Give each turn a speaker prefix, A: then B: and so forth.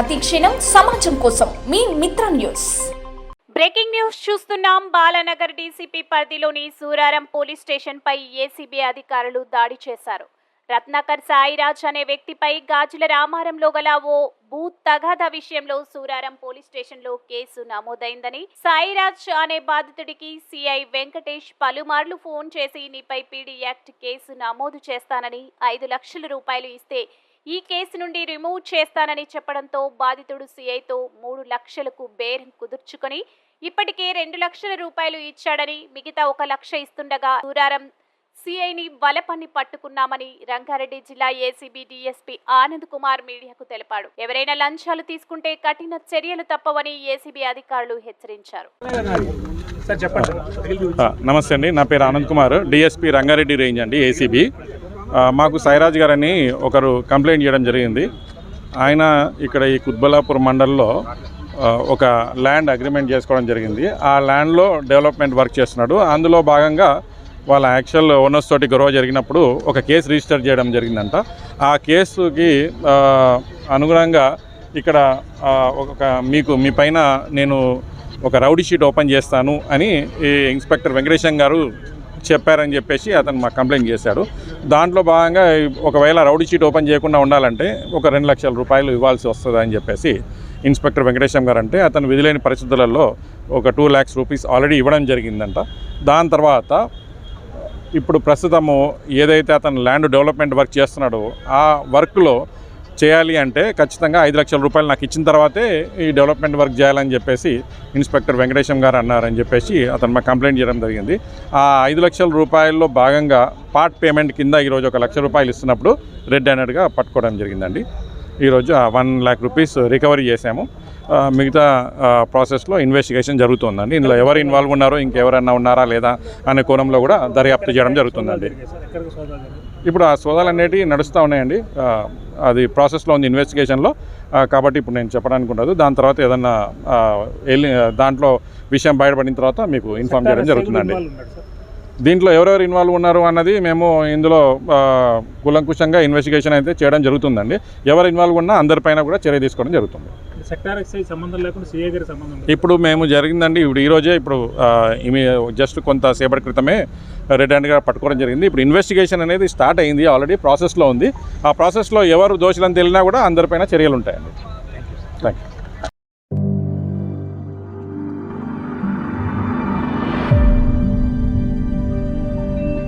A: ప్రతి క్షణం సమాజం కోసం మీ మిత్ర న్యూస్.
B: బ్రేకింగ్ న్యూస్ చూస్తున్నాం. బాలానగర్ డీసీపీ పరిధిలోని సూరారం పోలీస్ స్టేషన్ పై ఏసీబీ అధికారులు దాడి చేశారు. రత్నాకర్ సాయిరాజ్ అనే వ్యక్తిపై గాజుల రామారంలో గల ఓ భూ తగాదా విషయంలో సూరారం పోలీస్ స్టేషన్ లో కేసు నమోదైందని, సాయిరాజ్ అనే బాధితుడికి సిఐ వెంకటేష్ పలుమార్లు ఫోన్ చేసి నీపై పీడీ యాక్ట్ కేసు నమోదు చేస్తానని, 5 లక్షల రూపాయలు ఇస్తే ఈ కేసు నుండి రిమూవ్ చేస్తానని చెప్పడంతో బాధితుడు సిఐతో 3 లక్షలకు బేరం కుదుర్చుకొని ఇప్పటికే 2 లక్షల రూపాయలు ఇచ్చాడని, మిగతా 1 లక్ష ఇస్తుండగా సూరారం సిఐని వలపన్ని పట్టుకున్నామని రంగారెడ్డి జిల్లా ఏసీబీ డీఎస్పీ ఆనంద్ కుమార్ మీడియాకు తెలిపాడు. ఎవరైనా లంచాలు తీసుకుంటే కఠిన చర్యలు తప్పవని ఏసీబీ అధికారులు హెచ్చరించారు.
C: నమస్తే అండి, నా పేరు ఆనంద్ కుమార్, డిఎస్పీ రంగారెడ్డి రేంజ్ అండి, ఏసీబీ. మాకు సాయిరాజ్ గారని ఒకరు కంప్లైంట్ చేయడం జరిగింది. ఆయన ఇక్కడ ఈ కుత్బలాపూర్ మండల్లో ఒక ల్యాండ్ అగ్రిమెంట్ చేసుకోవడం జరిగింది. ఆ ల్యాండ్లో డెవలప్మెంట్ వర్క్ చేస్తున్నాడు. అందులో భాగంగా వాళ్ళ యాక్చువల్ ఓనర్స్ తోటి గొడవ జరిగినప్పుడు ఒక కేసు రిజిస్టర్ చేయడం జరిగిందంట. ఆ కేసుకి అనుగుణంగా ఇక్కడ మీ పైన నేను ఒక రౌడీ షీట్ ఓపెన్ చేస్తాను అని ఈ ఇన్స్పెక్టర్ వెంకటేశం గారు చెప్పారని చెప్పేసి అతను మాకు కంప్లైంట్ చేశాడు. దాంట్లో భాగంగా ఒకవేళ రౌడీ షీట్ ఓపెన్ చేయకుండా ఉండాలంటే ఒక 2 లక్షల రూపాయలు ఇవ్వాల్సి వస్తుంది అని చెప్పేసి ఇన్స్పెక్టర్ వెంకటేశం గారు అంటే అతను విధులేని పరిస్థితులలో ఒక 2 lakhs రూపీస్ ఆల్రెడీ ఇవ్వడం జరిగిందంట. దాని తర్వాత ఇప్పుడు ప్రస్తుతము ఏదైతే అతను ల్యాండ్ డెవలప్మెంట్ వర్క్ చేస్తున్నాడో ఆ వర్క్లో చేయాలి అంటే ఖచ్చితంగా 5 లక్షల రూపాయలు నాకు ఇచ్చిన తర్వాతే ఈ డెవలప్మెంట్ వర్క్ చేయాలని చెప్పేసి ఇన్స్పెక్టర్ వెంకటేశం గారు అన్నారని చెప్పేసి అతను మాకు కంప్లైంట్ చేయడం జరిగింది. ఆ 5 లక్షల రూపాయల్లో భాగంగా పార్ట్ పేమెంట్ కింద ఈరోజు 1 లక్ష రూపాయలు ఇస్తున్నప్పుడు రెడ్ హ్యాండెడ్గా పట్టుకోవడం జరిగిందండి. ఈరోజు 1 lakh రూపీస్ రికవరీ చేశాము. మిగతా ప్రాసెస్లో ఇన్వెస్టిగేషన్ జరుగుతుందండి. ఇందులో ఎవరు ఇన్వాల్వ్ ఉన్నారో ఇంకెవరన్నా ఉన్నారా లేదా అనే కోణంలో కూడా దర్యాప్తు చేయడం జరుగుతుందండి. ఇప్పుడు ఆ సోదాలు అనేటివి నడుస్తూ ఉన్నాయండి. అది ప్రాసెస్లో ఉంది ఇన్వెస్టిగేషన్లో, కాబట్టి ఇప్పుడు నేను చెప్పడానికి ఉండదు. దాని తర్వాత ఏదన్నా దాంట్లో విషయం బయటపడిన తర్వాత మీకు ఇన్ఫార్మ్ చేయడం జరుగుతుందండి. దీంట్లో ఎవరెవరు ఇన్వాల్వ్ ఉన్నారు అన్నది మేము ఇందులో కూలంకుషంగా ఇన్వెస్టిగేషన్ అయితే చేయడం జరుగుతుందండి. ఎవరు ఇన్వాల్వ్ ఉన్నా అందరిపైన కూడా చర్య తీసుకోవడం జరుగుతుంది. ఇప్పుడు మేము జరిగిందండి, ఇప్పుడు ఈరోజే ఇప్పుడు జస్ట్ కొంతసేపటి క్రితమే రెడ్ హ్యాండ్గా పట్టుకోవడం జరిగింది. ఇప్పుడు ఇన్వెస్టిగేషన్ అనేది స్టార్ట్ అయింది, ఆల్రెడీ ప్రాసెస్లో ఉంది. ఆ ప్రాసెస్లో ఎవరు దోషులను తేలినా కూడా అందరిపైన చర్యలు ఉంటాయండి. Thank you.